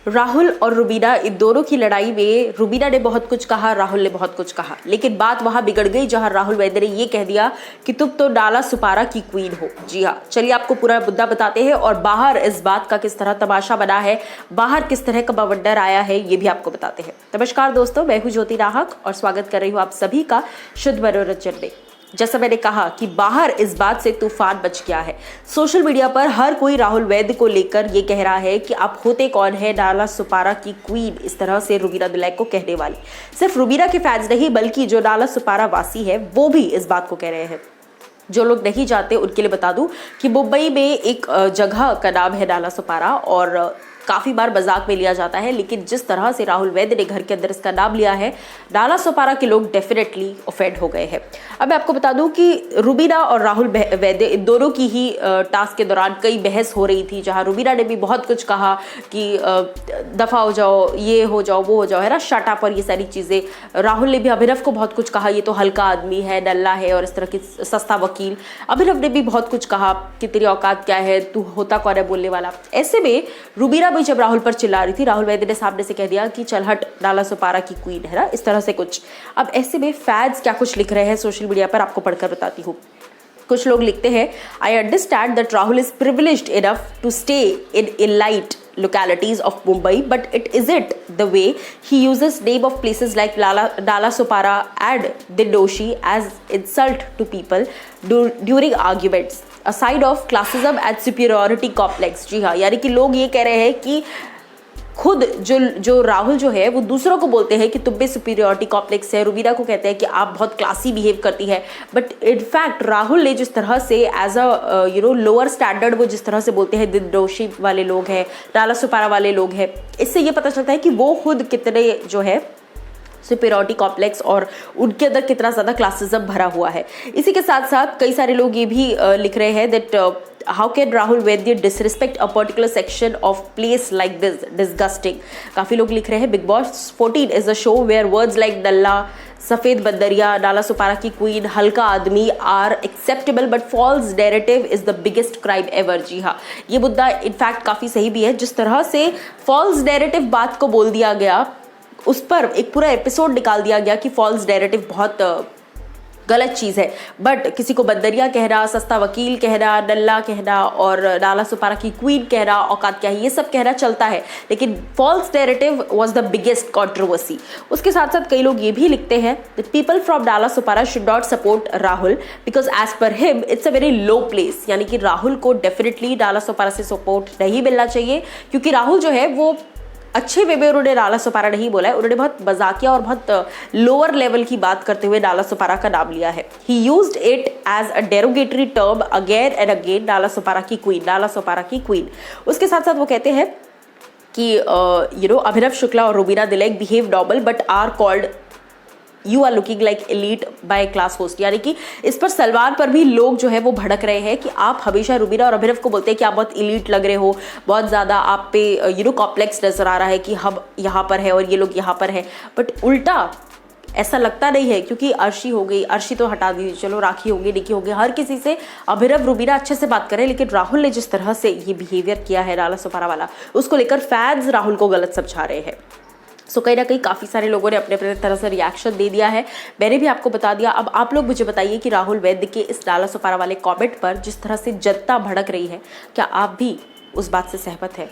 राहुल और रुबीना, इन दोनों की लड़ाई में रुबीना ने बहुत कुछ कहा, राहुल ने बहुत कुछ कहा, लेकिन बात वहां बिगड़ गई जहां राहुल वैद्य ने ये कह दिया कि तुम तो डाला सुपारा की क्वीन हो। जी हाँ, चलिए आपको पूरा मुद्दा बताते हैं और बाहर इस बात का किस तरह तमाशा बना है, बाहर किस तरह का बवंडर आया है, ये भी आपको बताते हैं। नमस्कार दोस्तों, मैं हूं ज्योति नाहक और स्वागत कर रही हूं आप सभी का शुद्ध मनोरंजन में। जैसा मैंने कहा कि बाहर इस बात से तूफान मच गया है। सोशल मीडिया पर हर कोई राहुल वैद्य को लेकर ये कह रहा है कि आप होते कौन है डाला सुपारा की क्वीन, इस तरह से रुबीना दिलैक को कहने वाली। सिर्फ रुबीना के फैंस नहीं बल्कि जो डाला सुपारा वासी है वो भी इस बात को कह रहे हैं। जो लोग नहीं जानते उनके लिए बता दूं कि मुंबई में एक जगह का नाम है डाला सुपारा और काफी बार मजाक में लिया जाता है, लेकिन जिस तरह से राहुल वैद्य ने घर के अंदर इसका नाम लिया है, डाला सुपारा के लोग डेफिनेटली ऑफेंड हो गए हैं। अब मैं आपको बता दूं कि रुबीना और राहुल वैद्य इन दोनों की ही टास्क के दौरान कई बहस हो रही थी, जहां रुबीना ने भी बहुत कुछ कहा कि दफा हो जाओ, ये हो जाओ, वो हो जाओ, है ना, शट अप और ये सारी चीजें। राहुल ने भी अभिनव को बहुत कुछ कहा, ये तो हल्का आदमी है, नल्ला है और इस तरह की सस्ता वकील। अभिनव ने भी बहुत कुछ कहा कि तेरी औकात क्या है, तू होता कौन है बोलने वाला। ऐसे में रुबीना जब राहुल पर चिल्ला रही थी, राहुल वैद्य ने सामने से कह दिया कि चल हट, डाला सुपारा की क्वीन है ना, इस तरह से कुछ। अब ऐसे में फैंस क्या कुछ लिख रहे हैं सोशल मीडिया पर, आपको पढ़कर बताती हूँ। कुछ लोग लिखते हैं, I understand that Rahul is privileged enough to stay in elite localities of Mumbai, but it isn't the way he uses name of places like Dala Supara and Dindoshi as insult to people during arguments, a side of classism and superiority complex। जी हाँ, यानी कि लोग ये कह रहे हैं कि खुद जो राहुल जो है वो दूसरों को बोलते हैं कि तुम में सुपीरियरिटी कॉम्प्लेक्स है, रुबीना को कहते हैं कि आप बहुत क्लासी बिहेव करती है, बट इनफैक्ट राहुल ने जिस तरह से एज अ लोअर स्टैंडर्ड वो जिस तरह से बोलते हैं दिंडोशी वाले लोग हैं, डाला सुपारा वाले लोग हैं, इससे ये पता चलता है कि वो खुद कितने जो है सुपीरियरिटी कॉम्प्लेक्स और उनके अंदर कितना ज़्यादा क्लासिज्म भरा हुआ है। इसी के साथ साथ कई सारे लोग ये भी लिख रहे हैं that how can Rahul Vaidya disrespect a particular section of place like this, disgusting. काफ़ी लोग लिख रहे हैं Bigg Boss 14 is a show where words like नल्ला, सफ़ेद बंदरिया, डाला सुपारा की क्वीन, हल्का आदमी are acceptable but false narrative is the biggest crime ever. जी हाँ, ये मुद्दा इनफैक्ट काफ़ी सही भी है। जिस तरह से फॉल्स नैरेटिव बात को बोल दिया गया, उस पर एक पूरा एपिसोड निकाल दिया गया कि फॉल्स नैरेटिव बहुत गलत चीज़ है, बट किसी को बंदरिया कहना, सस्ता वकील कहना, नल्ला कहना और डाला सुपारा की क्वीन कहना, औकात क्या है, ये सब कहना चलता है, लेकिन false narrative was the biggest controversy. उसके साथ साथ कई लोग ये भी लिखते हैं that people from Nala Sopara should not support Rahul because as per him it's a very low place. यानी कि राहुल को डेफिनेटली डाला सुपारा से सपोर्ट नहीं मिलना चाहिए, क्योंकि राहुल जो है वो अच्छे वे में उन्होंने डाला सुपारा नहीं बोला है, उन्होंने बहुत मजाकिया और बहुत लोअर लेवल की बात करते हुए डाला सुपारा का नाम लिया है। He used it as a derogatory term again and again, Nala Sopara की क्वीन, डाला सुपारा की क्वीन। उसके साथ साथ वो कहते हैं कि अभिनव शुक्ला और Rubina Dilaik behave normal but are called you are looking like elite by class host. यानी कि इस पर सलमान पर भी लोग जो है वो भड़क रहे हैं कि आप हमेशा रुबीना और अभिनव को बोलते हैं कि आप बहुत एलीट लग रहे हो, बहुत ज़्यादा आप पे कॉम्प्लेक्स नजर आ रहा है कि हम यहाँ पर है और ये लोग यहाँ पर है, बट उल्टा ऐसा लगता नहीं है। क्योंकि अर्शी हो गई, अर्शी तो हटा दी, चलो राखी होगी, निकी होगी, हर किसी से अभिनव रुबीना अच्छे से बात करें, लेकिन राहुल ने जिस तरह से ये बिहेवियर किया है डाला सुपारा वाला, उसको लेकर फैंस राहुल को गलत समझा रहे हैं। सो कहीं ना कहीं काफ़ी सारे लोगों ने अपने अपने तरह से रिएक्शन दे दिया है, मैंने भी आपको बता दिया। अब आप लोग मुझे बताइए कि राहुल वैद्य के इस डाला सुपारा वाले कमेंट पर जिस तरह से जनता भड़क रही है, क्या आप भी उस बात से सहमत है?